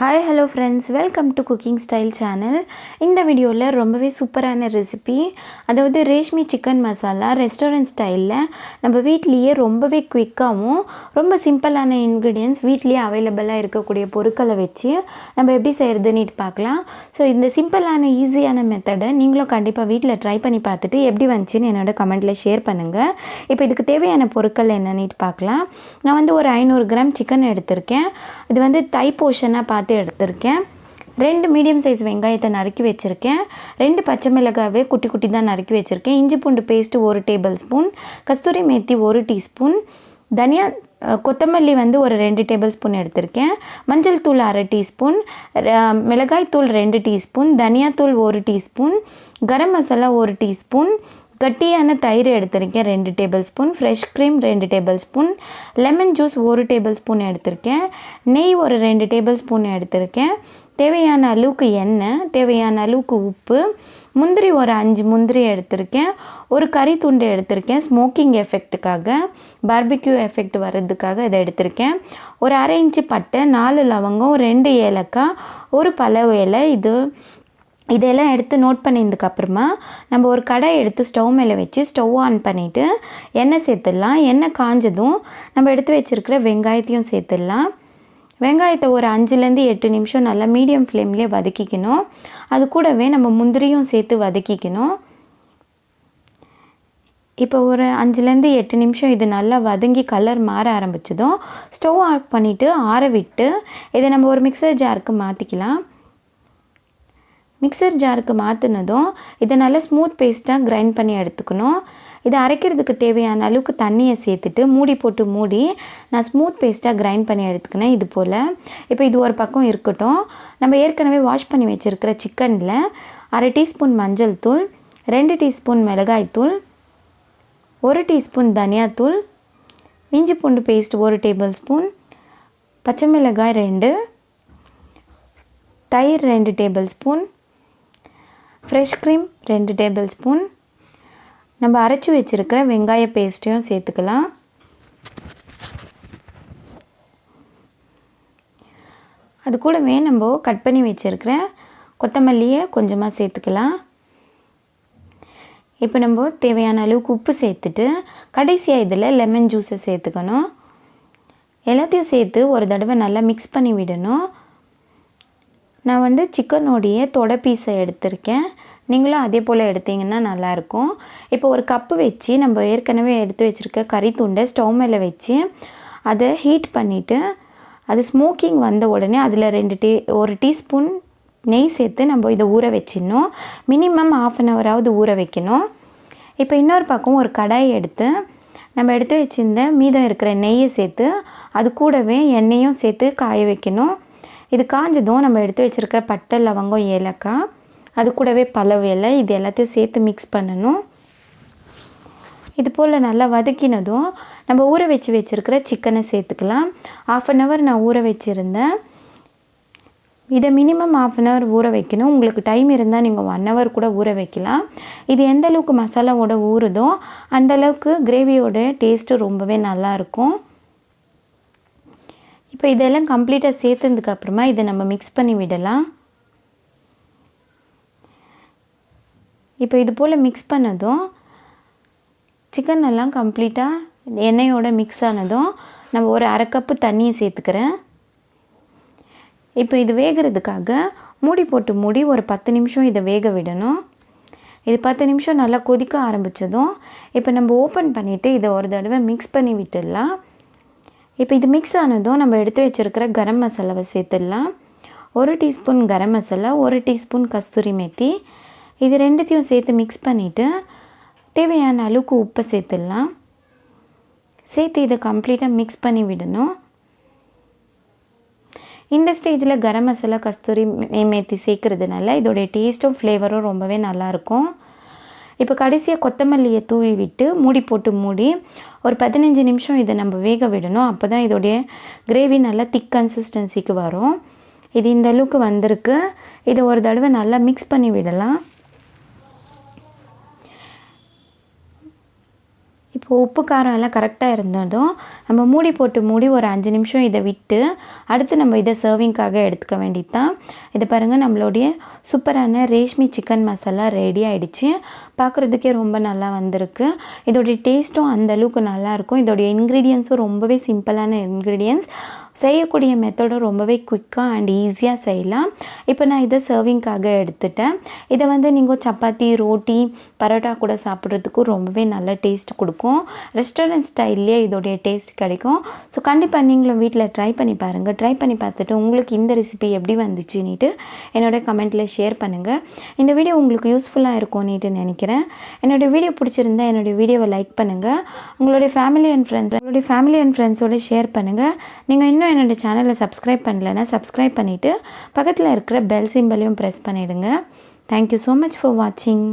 Hi hello friends, welcome to cooking style channel. இந்த வீடியோல ரொம்பவே சூப்பரான ரெசிபி, அதாவது ரேஷ்மி சிக்கன் மசாலா ரெஸ்டாரன்ட் ஸ்டைல்ல நம்ம வீட்லயே ரொம்பவே குயிக்காவும் ரொம்ப சிம்பிளான இன்கிரிடியன்ட்ஸ் வீட்லயே அவைலபிளா இருக்கக்கூடிய பொருட்களை வச்சு நம்ம எப்படி செய்யறதுன்னு பார்க்கலாம். ஸோ இந்த சிம்பிளான ஈஸியான மெத்தடை நீங்களும் கண்டிப்பாக வீட்டில் ட்ரை பண்ணி பார்த்துட்டு எப்படி வந்துச்சுன்னு என்னோட கமெண்ட்டில் ஷேர் பண்ணுங்கள். இப்போ இதுக்கு தேவையான பொருட்கள் என்னன்னு பார்க்கலாம். நான் வந்து ஒரு 500 கிராம் சிக்கன் எடுத்திருக்கேன். இது வந்து தை போர்ஷனாக பார்த்து எடுத்திருக்கேன். 2 மீடியம் சைஸ் வெங்காயத்தை நறுக்கி வச்சுருக்கேன். 2 பச்சை மிளகாவே குட்டி குட்டி தான் நறுக்கி வச்சுருக்கேன். இஞ்சி பூண்டு பேஸ்ட்டு 1 டேபிள் ஸ்பூன், கஸ்தூரி மேத்தி 1 டீஸ்பூன், தனியா கொத்தமல்லி வந்து ஒரு 2 டேபிள் ஸ்பூன் எடுத்திருக்கேன். மஞ்சள் தூள் 1/2 டீஸ்பூன், மிளகாய் தூள் 2 டீஸ்பூன், தனியாத்தூள் 1 டீஸ்பூன், கரம் மசாலா 1 டீஸ்பூன், கட்டியான தயிர் எடுத்திருக்கேன் 2 table spoon, fresh cream 2 table spoon, lemon juice 1 table spoon எடுத்திருக்கேன், நெய் ஒரு 2 டேபிள் ஸ்பூன் எடுத்திருக்கேன், தேவையான அளவுக்கு எண்ணெய், தேவையான அளவுக்கு உப்பு, முந்திரி ஒரு 5 முந்திரி எடுத்திருக்கேன், ஒரு கறி துண்டு எடுத்திருக்கேன் ஸ்மோக்கிங் எஃபெக்ட்டுக்காக, பார்பிக்யூ எஃபெக்ட் வர்றதுக்காக இதை எடுத்திருக்கேன், ஒரு 1/2 இன்ச்சு பட்டை, 4 லவங்கம், 2 ஏலக்காய், ஒரு பலவு இலை. இதெல்லாம் எடுத்து நோட் பண்ணியிருந்துக்கப்புறமா நம்ம ஒரு கடாய் எடுத்து ஸ்டவ் மேலே வச்சு ஸ்டவ் ஆன் பண்ணிவிட்டு எண்ணெய் சேர்த்துடலாம். எண்ணெய் காஞ்சதும் நம்ம எடுத்து வச்சுருக்கிற வெங்காயத்தையும் சேர்த்துடலாம். வெங்காயத்தை ஒரு 5லேருந்து 8 நிமிஷம் நல்லா மீடியம் ஃப்ளேம்லேயே வதக்கிக்கணும். அது கூடவே நம்ம முந்திரியும் சேர்த்து வதக்கிக்கணும். இப்போ ஒரு 5லேருந்து 8 நிமிஷம் இது நல்லா வதங்கி கலர் மாற ஆரம்பிச்சதும் ஸ்டவ் ஆஃப் பண்ணிவிட்டு ஆற விட்டு இதை நம்ம ஒரு மிக்சர் ஜாருக்கு மாற்றிக்கலாம். மிக்சர் ஜாருக்கு மாற்றினதும் இதை நல்லா ஸ்மூத் பேஸ்ட்டாக கிரைண்ட் பண்ணி எடுத்துக்கணும். இதை அரைக்கிறதுக்கு தேவையான அளவுக்கு தண்ணியை சேர்த்துட்டு மூடி போட்டு மூடி நான் ஸ்மூத் பேஸ்ட்டாக கிரைண்ட் பண்ணி எடுத்துக்கினேன் இது போல். இப்போ இது ஒரு பக்கம் இருக்கட்டும். நம்ம ஏற்கனவே வாஷ் பண்ணி வச்சுருக்கிற சிக்கனில் 1/2 டீஸ்பூன் மஞ்சள் தூள், 2 டீஸ்பூன் மிளகாய்த்தூள், 1 டீஸ்பூன் தனியாத்தூள், இஞ்சி பூண்டு பேஸ்ட் 1 டேபிள் ஸ்பூன், பச்சை மிளகாய் 2, தயிர் 2 table spoon, fresh cream 2 table spoon, நம்ம அரைச்சி வச்சுருக்கிற வெங்காய பேஸ்ட்டையும் சேர்த்துக்கலாம். அது கூடவே நம்ம கட் பண்ணி வச்சுருக்கிற கொத்தமல்லியை கொஞ்சமாக சேர்த்துக்கலாம். இப்போ நம்ம தேவையான அளவுக்கு உப்பு சேர்த்துட்டு கடைசியாக இதில் லெமன் ஜூஸை சேர்த்துக்கணும். எல்லாத்தையும் சேர்த்து ஒரு தடவை நல்லா மிக்ஸ் பண்ணி விடணும். நான் வந்து சிக்கனோடைய தொடை பீஸை எடுத்திருக்கேன். நீங்களும் அதே போல் எடுத்திங்கன்னா நல்லாயிருக்கும். இப்போ ஒரு கப்பு வச்சு நம்ம ஏற்கனவே எடுத்து வச்சுருக்க கறி துண்டை ஸ்டவ் மேலே வச்சு அதை ஹீட் பண்ணிவிட்டு அது ஸ்மோக்கிங் வந்த உடனே அதில் 1 டீஸ்பூன் நெய் சேர்த்து நம்ம இதை ஊற வச்சிடணும். மினிமம் 1/2 ஹவராவது ஊற வைக்கணும். இப்போ இன்னொரு பக்கம் ஒரு கடாய் எடுத்து நம்ம எடுத்து வச்சுருந்த மீதம் இருக்கிற நெய்யை சேர்த்து அது கூடவே எண்ணெயும் சேர்த்து காய வைக்கணும். இது காஞ்சதும் நம்ம எடுத்து வச்சுருக்கிற பட்டை, லவங்கம், ஏலக்காய், அது கூடவே பலவு இலை, இது எல்லாத்தையும் சேர்த்து மிக்ஸ் பண்ணணும். இது போல் நல்லா வதக்கினதும் நம்ம ஊற வச்சுருக்கிற சிக்கனை சேர்த்துக்கலாம். 1/2 ஹவர் நான் ஊற வச்சுருந்தேன். இதை மினிமம் 1/2 ஹவர் ஊற வைக்கணும். உங்களுக்கு டைம் இருந்தால் நீங்கள் 1 ஹவர் கூட ஊற வைக்கலாம். இது எந்த அளவுக்கு மசாலாவோட ஊறுதோ அந்தளவுக்கு கிரேவியோட டேஸ்ட்டு ரொம்பவே நல்லாயிருக்கும். இப்போ இதெல்லாம் கம்ப்ளீட்டாக சேர்த்ததுக்கப்புறமா இதை நம்ம மிக்ஸ் பண்ணி விடலாம். இப்போ இது போல் மிக்ஸ் பண்ணதும் சிக்கன் எல்லாம் கம்ப்ளீட்டாக எண்ணெயோட மிக்ஸ் ஆனதும் நம்ம ஒரு 1/2 கப்பு தண்ணியை சேர்த்துக்கிறேன். இப்போ இது வேகிறதுக்காக மூடி போட்டு மூடி ஒரு 10 நிமிஷம் இதை வேக விடணும். இது 10 நிமிஷம் நல்லா கொதிக்க ஆரம்பித்ததும் இப்போ நம்ம ஓப்பன் பண்ணிவிட்டு இதை ஒரு தடவை மிக்ஸ் பண்ணி விட்டுடலாம். இப்போ இது மிக்ஸ் ஆனதும் நம்ம எடுத்து வச்சுருக்கிற கரம் மசாலாவை சேர்த்துடலாம். 1 டீஸ்பூன் கரம் மசாலா, 1 டீஸ்பூன் கஸ்தூரி மேத்தி, இது ரெண்டுத்தையும் சேர்த்து மிக்ஸ் பண்ணிவிட்டு தேவையான அளவுக்கு உப்பை சேர்த்துடலாம். சேர்த்து இதை கம்ப்ளீட்டாக மிக்ஸ் பண்ணி விடணும். இந்த ஸ்டேஜில் கரம் மசாலா, கஸ்தூரி மேத்தி சேர்க்குறதுனால இதோடைய டேஸ்ட்டும் ஃப்ளேவரும் ரொம்பவே நல்லாயிருக்கும். இப்போ கடைசியாக கொத்தமல்லியை தூவி விட்டு மூடி போட்டு மூடி ஒரு 15 நிமிஷம் இதை நம்ம வேக விடணும். அப்போ தான் இதோடைய கிரேவி நல்லா திக் கன்சிஸ்டன்சிக்கு வரும். இது இந்த அளவுக்கு வந்திருக்கு. இதை ஒரு தடவை நல்லா மிக்ஸ் பண்ணி விடலாம். இப்போ உப்பு காரம் எல்லாம் கரெக்டாக இருந்ததும் நம்ம மூடி போட்டு மூடி ஒரு 5 நிமிஷம் இதை விட்டு அடுத்து நம்ம இதை சர்விங்காக எடுத்துக்க வேண்டியது தான். இதை பாருங்கள், நம்மளுடைய சூப்பரான ரேஷ்மி சிக்கன் மசாலா ரெடி ஆகிடுச்சு. பார்க்குறதுக்கே ரொம்ப நல்லா வந்திருக்கு. இதோடைய டேஸ்ட்டும் அந்தளவுக்கு நல்லாயிருக்கும். இதோடைய இன்க்ரீடியன்ஸும் ரொம்பவே சிம்பிளான இன்க்ரீடியன்ஸ். செய்யக்கூடிய மெத்தடும் ரொம்பவே குயிக்காக அண்ட் ஈஸியாக செய்யலாம். இப்போ நான் இதை சர்விங்காக எடுத்துட்டேன். இதை நீங்கள் சப்பாத்தி, ரோட்டி, பரோட்டா கூட சாப்பிட்றதுக்கும் ரொம்பவே நல்ல டேஸ்ட் கொடுக்கும். ரெஸ்டாரண்ட் ஸ்டைல்லே இதோடைய டேஸ்ட் கிடைக்கும். ஸோ கண்டிப்பாக நீங்களும் வீட்டில் ட்ரை பண்ணி பாருங்கள். ட்ரை பண்ணி பார்த்துட்டு உங்களுக்கு இந்த ரெசிபி எப்படி வந்துச்சுன்னுட்டு என்னோடய கமெண்ட்டில் ஷேர் பண்ணுங்கள். இந்த வீடியோ உங்களுக்கு யூஸ்ஃபுல்லாக இருக்கும்னுட்டு நினைக்கிறேன். என்னோடய வீடியோ பிடிச்சிருந்தா என்னோடய வீடியோவை லைக் பண்ணுங்கள். உங்களுடைய ஃபேமிலி அண்ட் ஃப்ரெண்ட்ஸோடு ஷேர் பண்ணுங்கள். நீங்கள் இன்னும் என்னோடய சேனலை சப்ஸ்கிரைப் பண்ணலைன்னா சப்ஸ்கிரைப் பண்ணிவிட்டு பக்கத்தில் இருக்கிற பெல் சிம்பலையும் ப்ரெஸ் பண்ணிவிடுங்க. தேங்க்யூ ஸோ மச் ஃபார் வாட்சிங்.